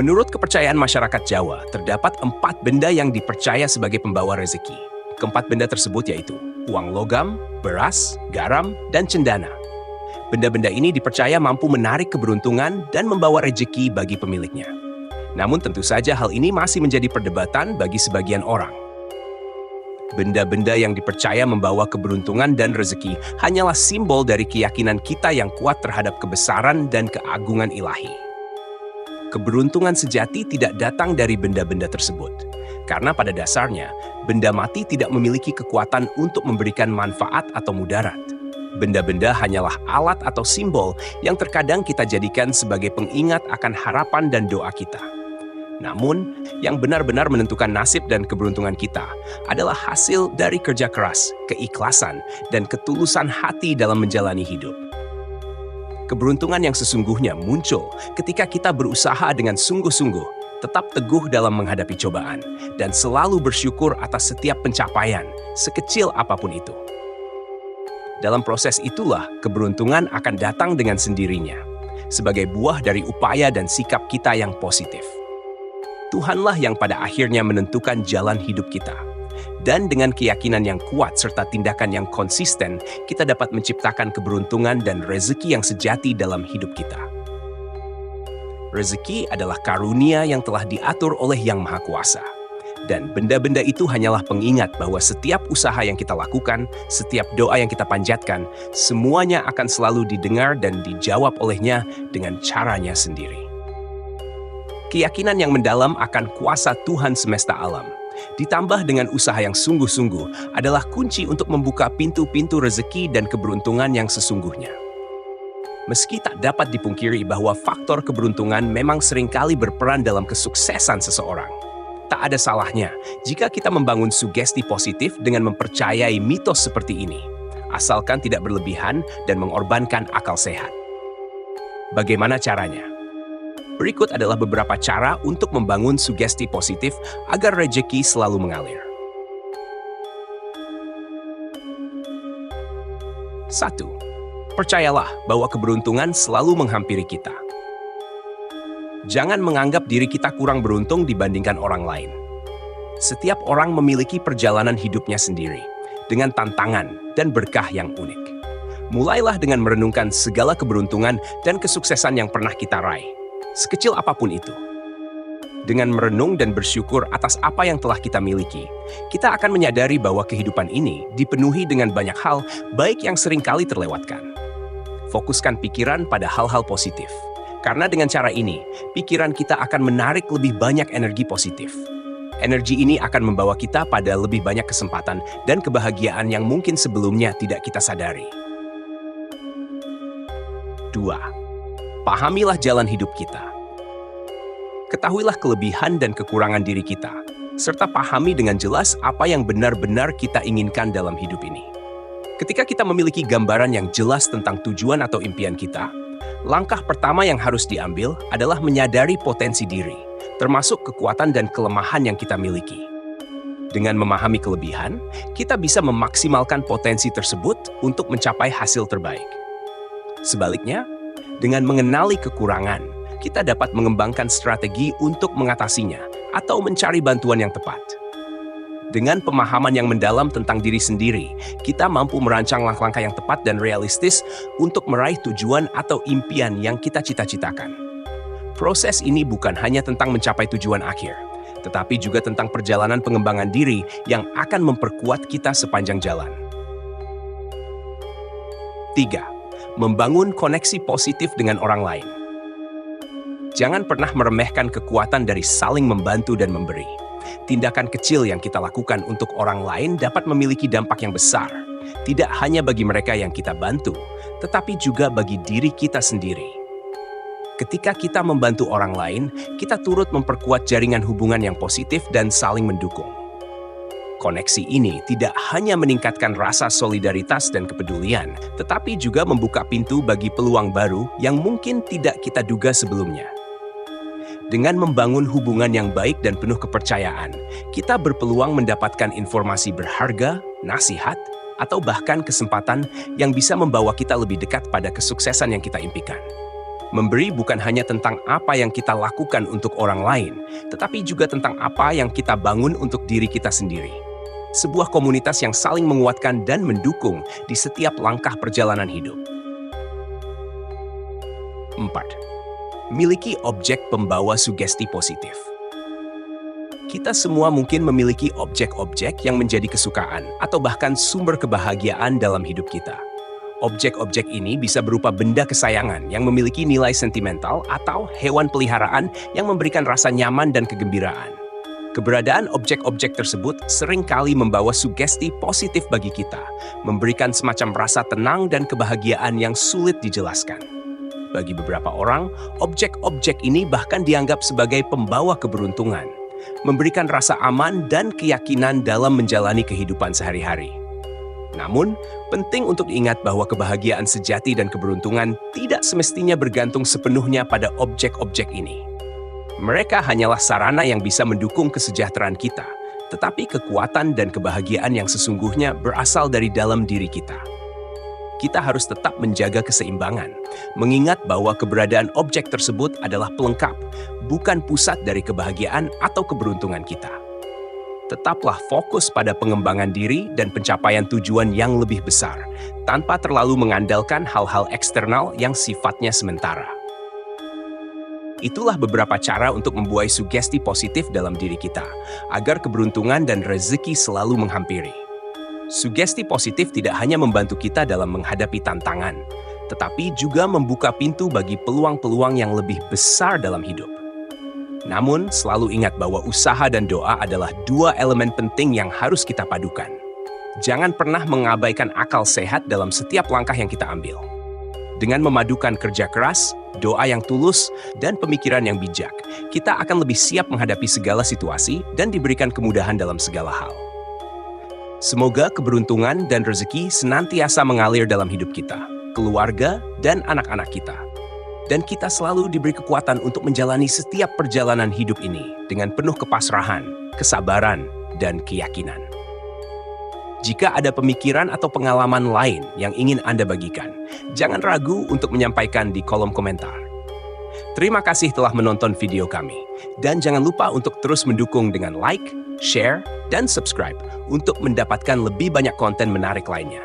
Menurut kepercayaan masyarakat Jawa, terdapat 4 benda yang dipercaya sebagai pembawa rezeki. Keempat benda tersebut yaitu uang logam, beras, garam, dan cendana. Benda-benda ini dipercaya mampu menarik keberuntungan dan membawa rezeki bagi pemiliknya. Namun tentu saja hal ini masih menjadi perdebatan bagi sebagian orang. Benda-benda yang dipercaya membawa keberuntungan dan rezeki hanyalah simbol dari keyakinan kita yang kuat terhadap kebesaran dan keagungan ilahi. Keberuntungan sejati tidak datang dari benda-benda tersebut, karena pada dasarnya, benda mati tidak memiliki kekuatan untuk memberikan manfaat atau mudarat. Benda-benda hanyalah alat atau simbol yang terkadang kita jadikan sebagai pengingat akan harapan dan doa kita. Namun, yang benar-benar menentukan nasib dan keberuntungan kita adalah hasil dari kerja keras, keikhlasan, dan ketulusan hati dalam menjalani hidup. Keberuntungan yang sesungguhnya muncul ketika kita berusaha dengan sungguh-sungguh, tetap teguh dalam menghadapi cobaan, dan selalu bersyukur atas setiap pencapaian, sekecil apapun itu. Dalam proses itulah keberuntungan akan datang dengan sendirinya, sebagai buah dari upaya dan sikap kita yang positif. Tuhanlah yang pada akhirnya menentukan jalan hidup kita. Dan dengan keyakinan yang kuat serta tindakan yang konsisten, kita dapat menciptakan keberuntungan dan rezeki yang sejati dalam hidup kita. Rezeki adalah karunia yang telah diatur oleh Yang Maha Kuasa. Dan benda-benda itu hanyalah pengingat bahwa setiap usaha yang kita lakukan, setiap doa yang kita panjatkan, semuanya akan selalu didengar dan dijawab olehnya dengan caranya sendiri. Keyakinan yang mendalam akan kuasa Tuhan semesta alam, ditambah dengan usaha yang sungguh-sungguh, adalah kunci untuk membuka pintu-pintu rezeki dan keberuntungan yang sesungguhnya. Meski tak dapat dipungkiri bahwa faktor keberuntungan memang seringkali berperan dalam kesuksesan seseorang, tak ada salahnya jika kita membangun sugesti positif dengan mempercayai mitos seperti ini, asalkan tidak berlebihan dan mengorbankan akal sehat. Bagaimana caranya? Berikut adalah beberapa cara untuk membangun sugesti positif agar rezeki selalu mengalir. 1. Percayalah bahwa keberuntungan selalu menghampiri kita. Jangan menganggap diri kita kurang beruntung dibandingkan orang lain. Setiap orang memiliki perjalanan hidupnya sendiri, dengan tantangan dan berkah yang unik. Mulailah dengan merenungkan segala keberuntungan dan kesuksesan yang pernah kita raih, sekecil apapun itu. Dengan merenung dan bersyukur atas apa yang telah kita miliki, kita akan menyadari bahwa kehidupan ini dipenuhi dengan banyak hal baik yang seringkali terlewatkan. Fokuskan pikiran pada hal-hal positif, karena dengan cara ini, pikiran kita akan menarik lebih banyak energi positif. Energi ini akan membawa kita pada lebih banyak kesempatan dan kebahagiaan yang mungkin sebelumnya tidak kita sadari. 2. Pahamilah jalan hidup kita. Ketahuilah kelebihan dan kekurangan diri kita, serta pahami dengan jelas apa yang benar-benar kita inginkan dalam hidup ini. Ketika kita memiliki gambaran yang jelas tentang tujuan atau impian kita, langkah pertama yang harus diambil adalah menyadari potensi diri, termasuk kekuatan dan kelemahan yang kita miliki. Dengan memahami kelebihan, kita bisa memaksimalkan potensi tersebut untuk mencapai hasil terbaik. Sebaliknya, dengan mengenali kekurangan, kita dapat mengembangkan strategi untuk mengatasinya atau mencari bantuan yang tepat. Dengan pemahaman yang mendalam tentang diri sendiri, kita mampu merancang langkah-langkah yang tepat dan realistis untuk meraih tujuan atau impian yang kita cita-citakan. Proses ini bukan hanya tentang mencapai tujuan akhir, tetapi juga tentang perjalanan pengembangan diri yang akan memperkuat kita sepanjang jalan. 3. Membangun koneksi positif dengan orang lain. Jangan pernah meremehkan kekuatan dari saling membantu dan memberi. Tindakan kecil yang kita lakukan untuk orang lain dapat memiliki dampak yang besar, tidak hanya bagi mereka yang kita bantu, tetapi juga bagi diri kita sendiri. Ketika kita membantu orang lain, kita turut memperkuat jaringan hubungan yang positif dan saling mendukung. Koneksi ini tidak hanya meningkatkan rasa solidaritas dan kepedulian, tetapi juga membuka pintu bagi peluang baru yang mungkin tidak kita duga sebelumnya. Dengan membangun hubungan yang baik dan penuh kepercayaan, kita berpeluang mendapatkan informasi berharga, nasihat, atau bahkan kesempatan yang bisa membawa kita lebih dekat pada kesuksesan yang kita impikan. Memberi bukan hanya tentang apa yang kita lakukan untuk orang lain, tetapi juga tentang apa yang kita bangun untuk diri kita sendiri. Sebuah komunitas yang saling menguatkan dan mendukung di setiap langkah perjalanan hidup. 4. Miliki objek pembawa sugesti positif. Kita semua mungkin memiliki objek-objek yang menjadi kesukaan atau bahkan sumber kebahagiaan dalam hidup kita. Objek-objek ini bisa berupa benda kesayangan yang memiliki nilai sentimental atau hewan peliharaan yang memberikan rasa nyaman dan kegembiraan. Keberadaan objek-objek tersebut seringkali membawa sugesti positif bagi kita, memberikan semacam rasa tenang dan kebahagiaan yang sulit dijelaskan. Bagi beberapa orang, objek-objek ini bahkan dianggap sebagai pembawa keberuntungan, memberikan rasa aman dan keyakinan dalam menjalani kehidupan sehari-hari. Namun, penting untuk diingat bahwa kebahagiaan sejati dan keberuntungan tidak semestinya bergantung sepenuhnya pada objek-objek ini. Mereka hanyalah sarana yang bisa mendukung kesejahteraan kita, tetapi kekuatan dan kebahagiaan yang sesungguhnya berasal dari dalam diri kita. Kita harus tetap menjaga keseimbangan, mengingat bahwa keberadaan objek tersebut adalah pelengkap, bukan pusat dari kebahagiaan atau keberuntungan kita. Tetaplah fokus pada pengembangan diri dan pencapaian tujuan yang lebih besar, tanpa terlalu mengandalkan hal-hal eksternal yang sifatnya sementara. Itulah beberapa cara untuk membuai sugesti positif dalam diri kita, agar keberuntungan dan rezeki selalu menghampiri. Sugesti positif tidak hanya membantu kita dalam menghadapi tantangan, tetapi juga membuka pintu bagi peluang-peluang yang lebih besar dalam hidup. Namun, selalu ingat bahwa usaha dan doa adalah dua elemen penting yang harus kita padukan. Jangan pernah mengabaikan akal sehat dalam setiap langkah yang kita ambil. Dengan memadukan kerja keras, doa yang tulus, dan pemikiran yang bijak, kita akan lebih siap menghadapi segala situasi dan diberikan kemudahan dalam segala hal. Semoga keberuntungan dan rezeki senantiasa mengalir dalam hidup kita, keluarga, dan anak-anak kita. Dan kita selalu diberi kekuatan untuk menjalani setiap perjalanan hidup ini dengan penuh kepasrahan, kesabaran, dan keyakinan. Jika ada pemikiran atau pengalaman lain yang ingin Anda bagikan, jangan ragu untuk menyampaikan di kolom komentar. Terima kasih telah menonton video kami, dan jangan lupa untuk terus mendukung dengan like, share, dan subscribe untuk mendapatkan lebih banyak konten menarik lainnya.